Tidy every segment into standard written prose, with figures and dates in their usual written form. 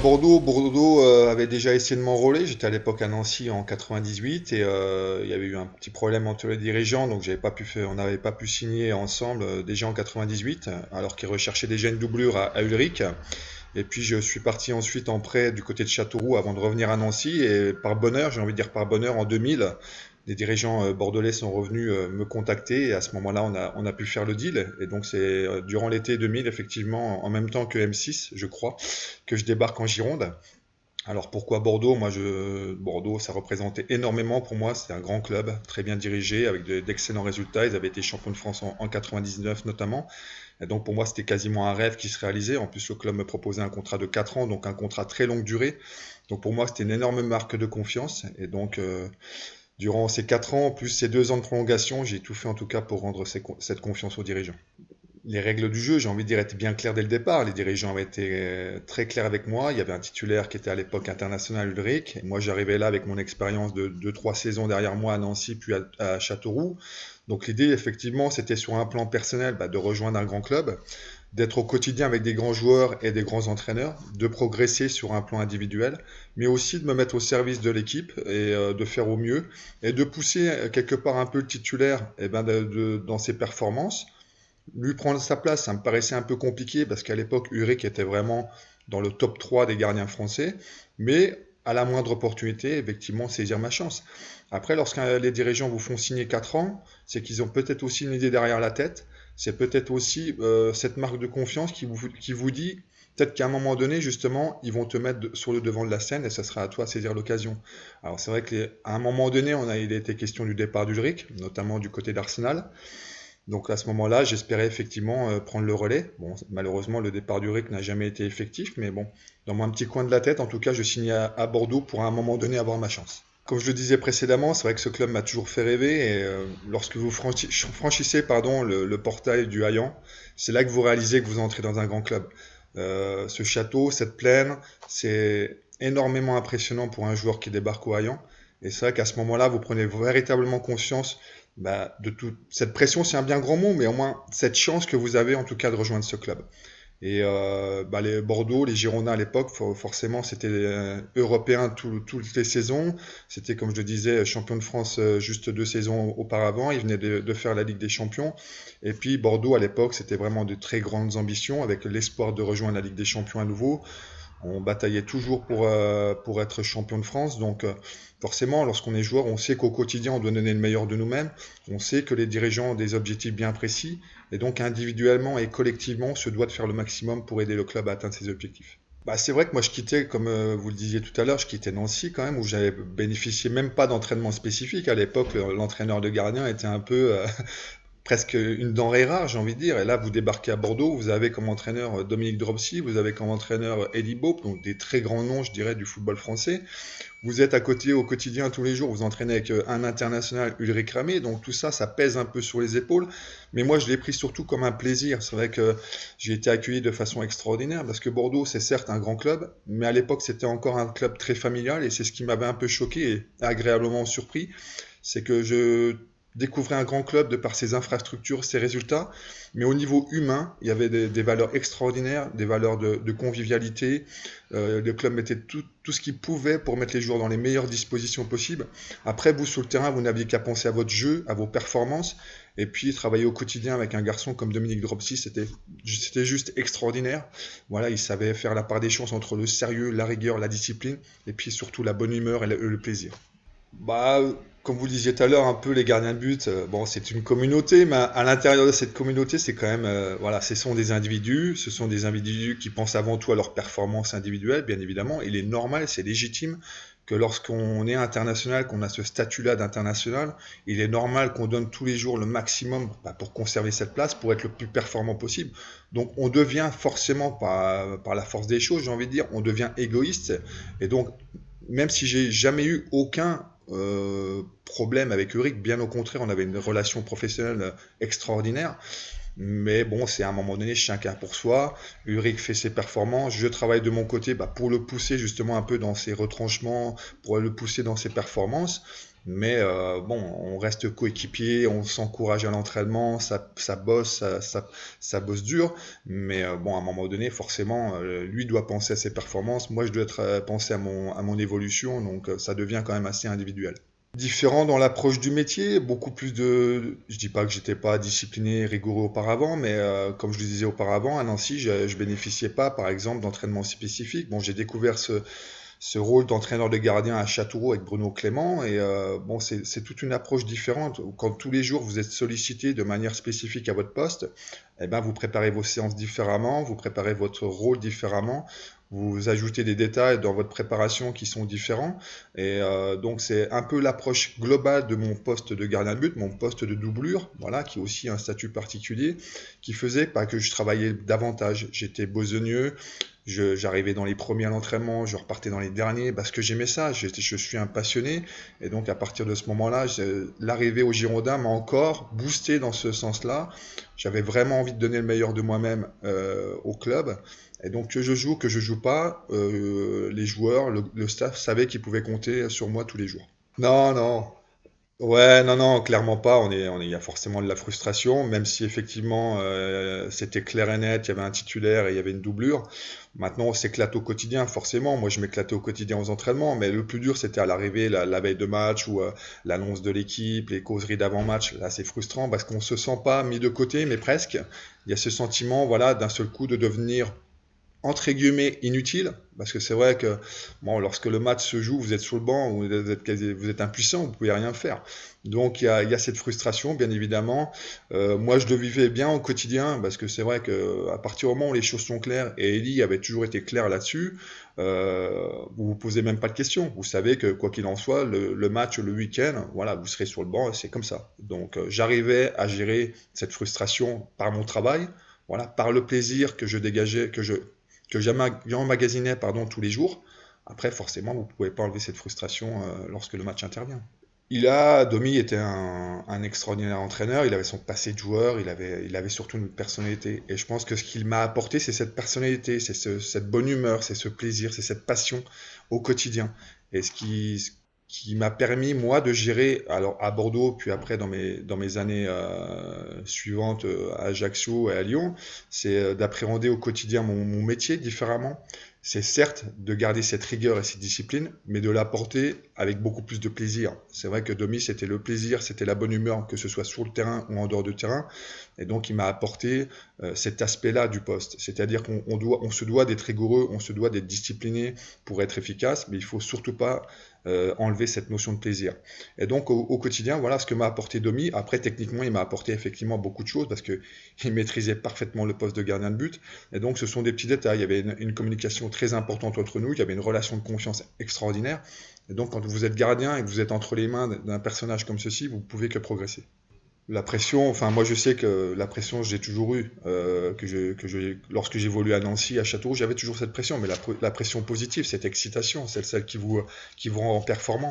Bordeaux, avait déjà essayé de m'enrôler. J'étais à l'époque à Nancy en 98 et il y avait eu un petit problème entre les dirigeants, donc on n'avait pas pu signer ensemble déjà en 98, alors qu'ils recherchaient déjà une doublure à Ulrich. Et puis je suis parti ensuite en prêt du côté de Châteauroux avant de revenir à Nancy. Et par bonheur, j'ai envie de dire par bonheur, en 2000, les dirigeants bordelais sont revenus me contacter. Et à ce moment-là, on a pu faire le deal. Et donc c'est durant l'été 2000, effectivement, en même temps que M6, je crois, que je débarque en Gironde. Alors pourquoi Bordeaux? Bordeaux, ça représentait énormément pour moi. C'était un grand club, très bien dirigé, avec d'excellents résultats. Ils avaient été champions de France en 99 notamment. Et donc pour moi, c'était quasiment un rêve qui se réalisait. En plus, le club me proposait un contrat de 4 ans, donc un contrat très longue durée. Donc pour moi, c'était une énorme marque de confiance. Et donc durant ces 4 ans, plus ces 2 ans de prolongation, j'ai tout fait en tout cas pour rendre cette confiance aux dirigeants. Les règles du jeu, j'ai envie de dire, étaient bien claires dès le départ. Les dirigeants avaient été très clairs avec moi. Il y avait un titulaire qui était à l'époque international, Ulrich. Et moi, j'arrivais là avec mon expérience de 2-3 saisons derrière moi à Nancy, puis à Châteauroux. Donc l'idée, effectivement, c'était sur un plan personnel de rejoindre un grand club, d'être au quotidien avec des grands joueurs et des grands entraîneurs, de progresser sur un plan individuel, mais aussi de me mettre au service de l'équipe et de faire au mieux, et de pousser quelque part un peu le titulaire dans ses performances. Lui prendre sa place, ça me paraissait un peu compliqué parce qu'à l'époque, Uric était vraiment dans le top 3 des gardiens français. Mais à la moindre opportunité, effectivement, saisir ma chance. Après, lorsque les dirigeants vous font signer 4 ans, c'est qu'ils ont peut-être aussi une idée derrière la tête. C'est peut-être aussi cette marque de confiance qui vous dit peut-être qu'à un moment donné, justement, ils vont te mettre sur le devant de la scène et ça sera à toi de saisir l'occasion. Alors c'est vrai qu'à un moment donné, il a été question du départ d'Ulrich, notamment du côté d'Arsenal. Donc à ce moment-là, j'espérais effectivement prendre le relais. Bon, malheureusement, le départ du RIC n'a jamais été effectif, mais bon, dans mon petit coin de la tête, en tout cas, je signais à Bordeaux pour à un moment donné avoir ma chance. Comme je le disais précédemment, c'est vrai que ce club m'a toujours fait rêver et lorsque vous franchissez le portail du Hayan, c'est là que vous réalisez que vous entrez dans un grand club. Ce château, cette plaine, c'est énormément impressionnant pour un joueur qui débarque au Hayan. Et c'est vrai qu'à ce moment-là, vous prenez véritablement conscience de toute cette pression, c'est un bien grand mot, mais au moins cette chance que vous avez en tout cas de rejoindre ce club. Et les Bordeaux, les Girondins à l'époque, forcément, c'était européen toutes les saisons. C'était, comme je le disais, champion de France juste 2 saisons auparavant. Ils venaient de faire la Ligue des Champions. Et puis Bordeaux, à l'époque, c'était vraiment de très grandes ambitions, avec l'espoir de rejoindre la Ligue des Champions à nouveau. On bataillait toujours pour être champion de France. Donc forcément, lorsqu'on est joueur, on sait qu'au quotidien, on doit donner le meilleur de nous-mêmes. On sait que les dirigeants ont des objectifs bien précis. Et donc individuellement et collectivement, on se doit de faire le maximum pour aider le club à atteindre ses objectifs. C'est vrai que moi je quittais, comme vous le disiez tout à l'heure, je quittais Nancy quand même, où j'avais bénéficié même pas d'entraînement spécifique. À l'époque, l'entraîneur de gardien était un peu presque une denrée rare, j'ai envie de dire. Et là, vous débarquez à Bordeaux, vous avez comme entraîneur Dominique Dropsy, vous avez comme entraîneur Eddie Bope, donc des très grands noms, je dirais, du football français. Vous êtes à côté au quotidien tous les jours, vous entraînez avec un international, Ulrich Ramé, donc tout ça, ça pèse un peu sur les épaules. Mais moi, je l'ai pris surtout comme un plaisir. C'est vrai que j'ai été accueilli de façon extraordinaire parce que Bordeaux, c'est certes un grand club, mais à l'époque, c'était encore un club très familial et c'est ce qui m'avait un peu choqué et agréablement surpris. C'est que je découvrir un grand club de par ses infrastructures, ses résultats, mais au niveau humain, il y avait des valeurs extraordinaires, des valeurs de convivialité. Le club mettait tout ce qu'il pouvait pour mettre les joueurs dans les meilleures dispositions possibles. Après, vous, sur le terrain, vous n'aviez qu'à penser à votre jeu, à vos performances, et puis travailler au quotidien avec un garçon comme Dominique Dropsy, c'était juste extraordinaire. Voilà, il savait faire la part des choses entre le sérieux, la rigueur, la discipline, et puis surtout la bonne humeur et le plaisir. Bah, comme vous le disiez tout à l'heure, un peu les gardiens de but, bon, c'est une communauté, mais à l'intérieur de cette communauté, c'est quand même, voilà, ce sont des individus qui pensent avant tout à leur performance individuelle, bien évidemment. Il est normal, c'est légitime que lorsqu'on est international, qu'on a ce statut-là d'international, il est normal qu'on donne tous les jours le maximum pour conserver cette place, pour être le plus performant possible. Donc, on devient forcément, par la force des choses, j'ai envie de dire, on devient égoïste. Et donc, même si j'ai jamais eu aucun problème avec Ulrich, bien au contraire, on avait une relation professionnelle extraordinaire. Mais bon, c'est à un moment donné chacun pour soi. Ulrich fait ses performances. Je travaille de mon côté pour le pousser justement un peu dans ses retranchements, pour le pousser dans ses performances. Mais bon, on reste coéquipier, on s'encourage à l'entraînement, ça bosse, ça bosse dur. Mais bon, à un moment donné, forcément, lui doit penser à ses performances. Moi, je dois penser à mon évolution. Donc, ça devient quand même assez individuel. Différent dans l'approche du métier, beaucoup plus de. Je dis pas que j'étais pas discipliné, rigoureux auparavant, mais comme je le disais auparavant, à Nancy, je bénéficiais pas, par exemple, d'entraînement spécifique. Bon, j'ai découvert ce rôle d'entraîneur de gardien à Châteauroux avec Bruno Clément. Et bon, c'est toute une approche différente. Quand tous les jours vous êtes sollicité de manière spécifique à votre poste, eh ben, vous préparez vos séances différemment, vous préparez votre rôle différemment, vous ajoutez des détails dans votre préparation qui sont différents. Et donc c'est un peu l'approche globale de mon poste de gardien de but, mon poste de doublure, voilà, qui est aussi un statut particulier, qui faisait pas que je travaillais davantage. J'étais besogneux, j'arrivais dans les premiers à l'entraînement, je repartais dans les derniers parce que j'aimais ça, je suis un passionné. Et donc à partir de ce moment-là, l'arrivée au Girondins m'a encore boosté dans ce sens-là. J'avais vraiment envie de donner le meilleur de moi-même au club. Et donc que je joue pas, les joueurs, le staff savaient qu'ils pouvaient compter sur moi tous les jours. Non, non. Ouais, non, non, clairement pas. Il y a forcément de la frustration, même si effectivement c'était clair et net, il y avait un titulaire et il y avait une doublure. Maintenant, on s'éclate au quotidien, forcément. Moi, je m'éclatais au quotidien aux entraînements, mais le plus dur, c'était à l'arrivée, la veille de match ou l'annonce de l'équipe, les causeries d'avant-match. Là, c'est frustrant parce qu'on se sent pas mis de côté, mais presque. Il y a ce sentiment, voilà, d'un seul coup de devenir entre guillemets inutile, parce que c'est vrai que bon, lorsque le match se joue, vous êtes sur le banc, vous êtes impuissant, vous pouvez rien faire. Donc il y a cette frustration, bien évidemment. Moi, je le vivais bien au quotidien, parce que c'est vrai que à partir du moment où les choses sont claires, et Ellie avait toujours été clair là-dessus, vous vous posez même pas de questions. Vous savez que quoi qu'il en soit, le match le week-end, voilà, vous serez sur le banc, c'est comme ça. Donc j'arrivais à gérer cette frustration par mon travail, voilà, par le plaisir que je dégageais, que j'emmagasinais pardon, tous les jours. Après, forcément, vous ne pouvez pas enlever cette frustration lorsque le match intervient. Domi était un extraordinaire entraîneur, il avait son passé de joueur, il avait surtout une personnalité. Et je pense que ce qu'il m'a apporté, c'est cette personnalité, cette bonne humeur, c'est ce plaisir, c'est cette passion au quotidien. Et ce qui m'a permis, moi, de gérer, alors à Bordeaux, puis après dans mes années suivantes à Ajaccio et à Lyon, c'est d'appréhender au quotidien mon métier différemment. C'est certes de garder cette rigueur et cette discipline, mais de l'apporter avec beaucoup plus de plaisir. C'est vrai que Domi, c'était le plaisir, c'était la bonne humeur, que ce soit sur le terrain ou en dehors du terrain. Et donc, il m'a apporté cet aspect-là du poste. C'est-à-dire on se doit d'être rigoureux, on se doit d'être discipliné pour être efficace, mais il faut surtout pas enlever cette notion de plaisir. Et donc, au quotidien, voilà ce que m'a apporté Domi. Après, techniquement, il m'a apporté effectivement beaucoup de choses parce qu'il maîtrisait parfaitement le poste de gardien de but. Et donc, ce sont des petits détails. Il y avait une communication très importante entre nous, il y avait une relation de confiance extraordinaire. Et donc, quand vous êtes gardien et que vous êtes entre les mains d'un personnage comme ceci, vous ne pouvez que progresser. La pression, enfin moi je sais que la pression j'ai toujours eu, lorsque j'évoluais à Nancy, à Châteauroux, j'avais toujours cette pression, mais la pression positive, cette excitation, celle qui vous rend performant.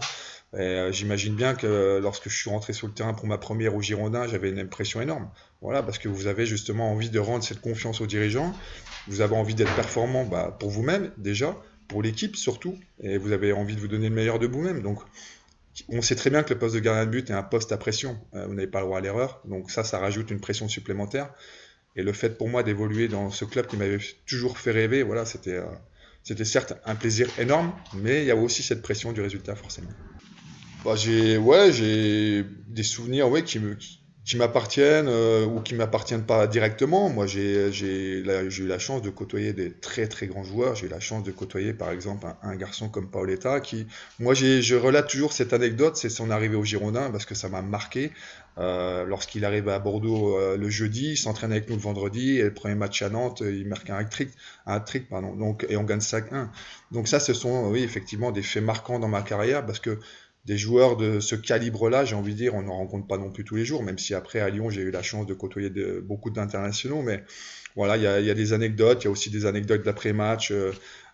Et, j'imagine bien que lorsque je suis rentré sur le terrain pour ma première au Girondin, j'avais une pression énorme. Voilà, parce que vous avez justement envie de rendre cette confiance aux dirigeants, vous avez envie d'être performant bah, pour vous-même déjà, pour l'équipe surtout, et vous avez envie de vous donner le meilleur de vous-même. Donc on sait très bien que le poste de gardien de but est un poste à pression. Vous n'avez pas le droit à l'erreur. Donc ça rajoute une pression supplémentaire. Et le fait pour moi d'évoluer dans ce club qui m'avait toujours fait rêver, voilà, c'était certes un plaisir énorme, mais il y a aussi cette pression du résultat forcément. Bah, j'ai des souvenirs ouais, qui m'appartiennent ou qui m'appartiennent pas directement. Moi, j'ai eu la chance de côtoyer des très très grands joueurs. J'ai eu la chance de côtoyer par exemple un garçon comme Paoletta qui, moi, je relate toujours cette anecdote, c'est son arrivée au Girondin parce que ça m'a marqué. Lorsqu'il arrive à Bordeaux le jeudi, il s'entraîne avec nous le vendredi et le premier match à Nantes, il marque un hat-trick, pardon. Donc, et on gagne 5-1. Donc ça, ce sont oui effectivement des faits marquants dans ma carrière parce que des joueurs de ce calibre-là, j'ai envie de dire, on n'en rencontre pas non plus tous les jours, même si après à Lyon j'ai eu la chance de côtoyer beaucoup d'internationaux, mais voilà, il y a des anecdotes, il y a aussi des anecdotes d'après-match.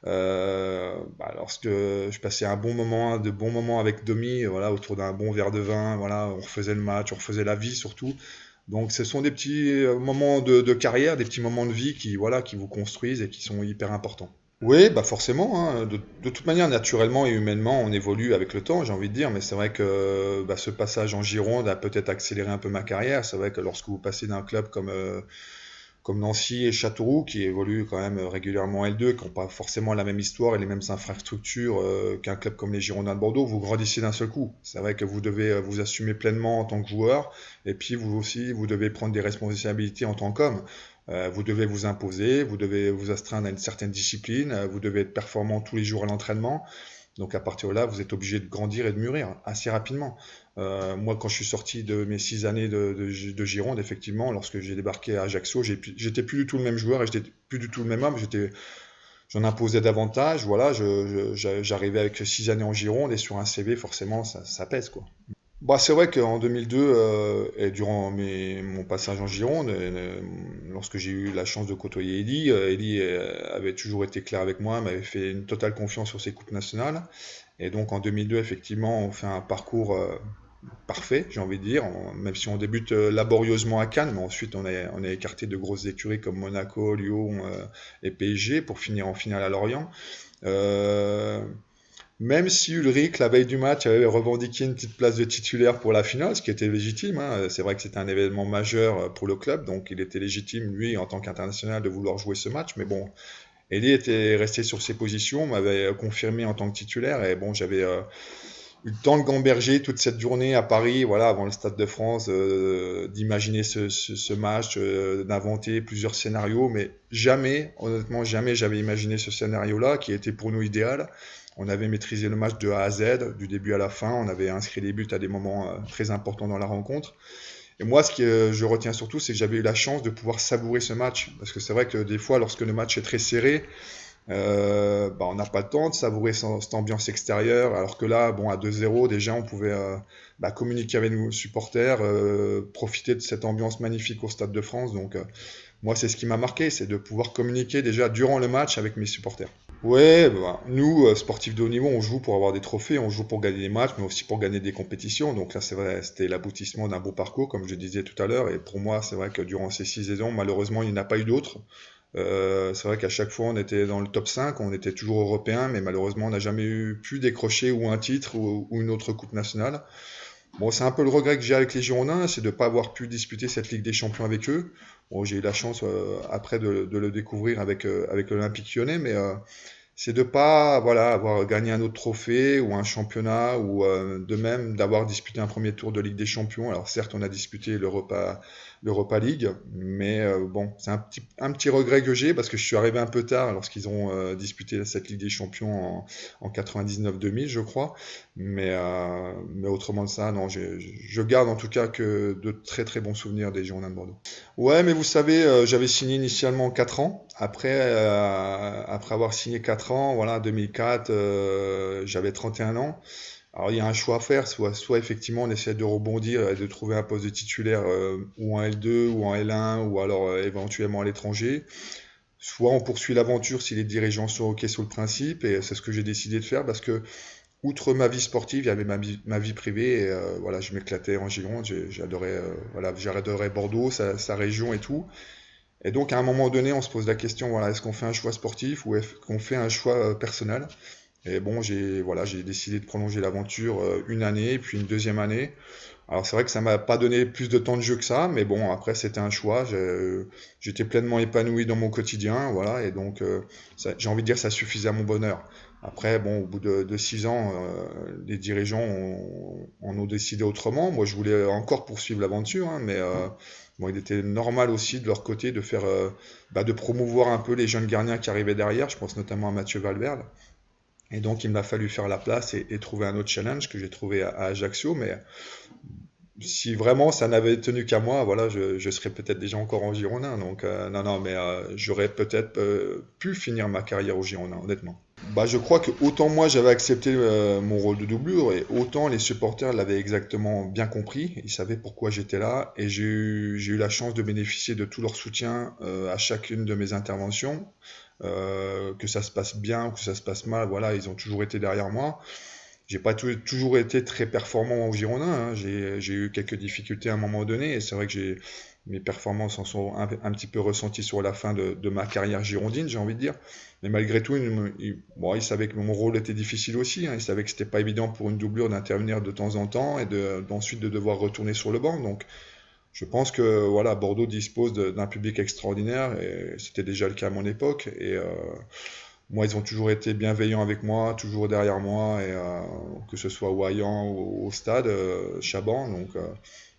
Bah, lorsque je passais de bons moments avec Domi, voilà, autour d'un bon verre de vin, voilà, on refaisait le match, on refaisait la vie surtout. Donc ce sont des petits moments de carrière, des petits moments de vie qui, voilà, qui vous construisent et qui sont hyper importants. Oui, bah forcément, hein. De toute manière, naturellement et humainement, on évolue avec le temps, j'ai envie de dire, mais c'est vrai que bah, ce passage en Gironde a peut-être accéléré un peu ma carrière. C'est vrai que lorsque vous passez d'un club comme Nancy et Châteauroux, qui évoluent quand même régulièrement en L2, qui n'ont pas forcément la même histoire et les mêmes infrastructures qu'un club comme les Girondins de Bordeaux, vous grandissez d'un seul coup. C'est vrai que vous devez vous assumer pleinement en tant que joueur, et puis vous aussi, vous devez prendre des responsabilités en tant qu'homme. Vous devez vous imposer, vous devez vous astreindre à une certaine discipline, vous devez être performant tous les jours à l'entraînement. Donc à partir de là, vous êtes obligé de grandir et de mûrir assez rapidement. Moi, quand je suis sorti de mes 6 années de Gironde, effectivement, lorsque j'ai débarqué à Ajaccio, j'étais plus du tout le même joueur et j'étais plus du tout le même homme. J'en imposais davantage. Voilà, j'arrivais avec 6 années en Gironde et sur un CV, forcément, ça pèse, quoi. Bah, c'est vrai qu'en 2002, et durant mon passage en Gironde, lorsque j'ai eu la chance de côtoyer Eddy, Eddy avait toujours été clair avec moi, m'avait fait une totale confiance sur ses coupes nationales. Et donc en 2002, effectivement, on fait un parcours parfait, j'ai envie de dire, même si on débute laborieusement à Cannes, mais ensuite on est écarté de grosses écuries comme Monaco, Lyon et PSG pour finir en finale à Lorient. Euh, Même si Ulrich, la veille du match, avait revendiqué une petite place de titulaire pour la finale, ce qui était légitime, hein. C'est vrai que c'était un événement majeur pour le club, donc il était légitime, lui, en tant qu'international, de vouloir jouer ce match. Mais bon, Elie était resté sur ses positions, m'avait confirmé en tant que titulaire, et bon, j'avais eu le temps de gamberger toute cette journée à Paris, voilà, avant le Stade de France, d'imaginer ce match, d'inventer plusieurs scénarios, mais jamais, honnêtement, jamais j'avais imaginé ce scénario-là, qui était pour nous idéal. On avait maîtrisé le match de A à Z, du début à la fin, on avait inscrit des buts à des moments très importants dans la rencontre. Et moi, ce que je retiens surtout, c'est que j'avais eu la chance de pouvoir savourer ce match, parce que c'est vrai que des fois, lorsque le match est très serré, bah, on n'a pas le temps de savourer cette ambiance extérieure, alors que là, bon, à 2-0, déjà, on pouvait bah, communiquer avec nos supporters, profiter de cette ambiance magnifique au Stade de France. Donc, moi, c'est ce qui m'a marqué, c'est de pouvoir communiquer déjà durant le match avec mes supporters. Ouais, bah, nous, sportifs de haut niveau, on joue pour avoir des trophées, on joue pour gagner des matchs, mais aussi pour gagner des compétitions. Donc là, c'est vrai, c'était l'aboutissement d'un beau parcours, comme je disais tout à l'heure. Et pour moi, c'est vrai que durant ces 6 saisons, malheureusement, il n'y en a pas eu d'autres. C'est vrai qu'à chaque fois, on était dans le top 5, on était toujours européen, mais malheureusement, on n'a jamais pu décrocher ou un titre ou une autre coupe nationale. Bon, c'est un peu le regret que j'ai avec les Girondins, c'est de ne pas avoir pu disputer cette Ligue des Champions avec eux. Bon, j'ai eu la chance après de le découvrir avec l'Olympique Lyonnais, mais c'est de pas voilà avoir gagné un autre trophée ou un championnat ou de même d'avoir disputé un premier tour de Ligue des Champions. Alors certes, on a disputé l'Europa League, mais bon, c'est un petit regret que j'ai parce que je suis arrivé un peu tard lorsqu'ils ont disputé cette Ligue des Champions en 99-2000, je crois. Mais autrement de ça, non, je garde en tout cas que de très très bons souvenirs des Girondins de Bordeaux. Ouais, mais vous savez, j'avais signé initialement 4 ans. Après avoir signé 4 ans, voilà, 2004, j'avais 31 ans. Alors il y a un choix à faire, soit effectivement on essaie de rebondir et de trouver un poste de titulaire ou en L2 ou en L1 ou alors éventuellement à l'étranger. Soit on poursuit l'aventure si les dirigeants sont OK sur le principe et c'est ce que j'ai décidé de faire parce que outre ma vie sportive, il y avait ma vie privée et voilà, je m'éclatais en Gironde, j'adorais voilà, j'adorais Bordeaux, sa région et tout. Et donc, à un moment donné, on se pose la question, voilà, est-ce qu'on fait un choix sportif ou est-ce qu'on fait un choix personnel? Et bon, j'ai décidé de prolonger l'aventure une année, puis une deuxième année. Alors, c'est vrai que ça m'a pas donné plus de temps de jeu que ça, mais bon, après, c'était un choix. J'étais pleinement épanoui dans mon quotidien, voilà, et donc, j'ai envie de dire, ça suffisait à mon bonheur. Après, bon, au bout de 6 ans, les dirigeants en ont décidé autrement. Moi, je voulais encore poursuivre l'aventure, hein, mais bon, il était normal aussi de leur côté de faire, bah, de promouvoir un peu les jeunes gardiens qui arrivaient derrière. Je pense notamment à Mathieu Valverde. Et donc, il m'a fallu faire la place et trouver un autre challenge que j'ai trouvé à Ajaccio. Mais si vraiment ça n'avait tenu qu'à moi, voilà, je serais peut-être déjà encore en Girondin. Donc, non, non, mais j'aurais peut-être pu finir ma carrière au Girondin, honnêtement. Bah, je crois que autant moi j'avais accepté mon rôle de doublure et autant les supporters l'avaient exactement bien compris. Ils savaient pourquoi j'étais là et j'ai eu la chance de bénéficier de tout leur soutien à chacune de mes interventions. Que ça se passe bien ou que ça se passe mal, voilà, ils ont toujours été derrière moi. J'ai pas toujours été très performant au Girondin, hein. J'ai eu quelques difficultés à un moment donné, et c'est vrai que mes performances en sont un petit peu ressenties sur la fin de ma carrière girondine, j'ai envie de dire. Mais malgré tout, bon, il savait que mon rôle était difficile aussi, hein. Il savait que c'était pas évident pour une doublure d'intervenir de temps en temps et d'ensuite de devoir retourner sur le banc. Donc, je pense que voilà, Bordeaux dispose d'un public extraordinaire, et c'était déjà le cas à mon époque. Et moi, ils ont toujours été bienveillants avec moi, toujours derrière moi, et que ce soit au Hayan ou au stade, Chaban. Donc,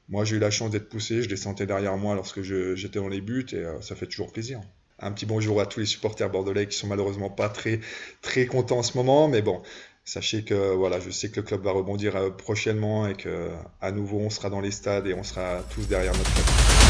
moi, j'ai eu la chance d'être poussé, je les sentais derrière moi lorsque j'étais dans les buts, et ça fait toujours plaisir. Un petit bonjour à tous les supporters bordelais qui sont malheureusement pas très, très contents en ce moment, mais bon, sachez que voilà, je sais que le club va rebondir prochainement et que à nouveau on sera dans les stades et on sera tous derrière notre club.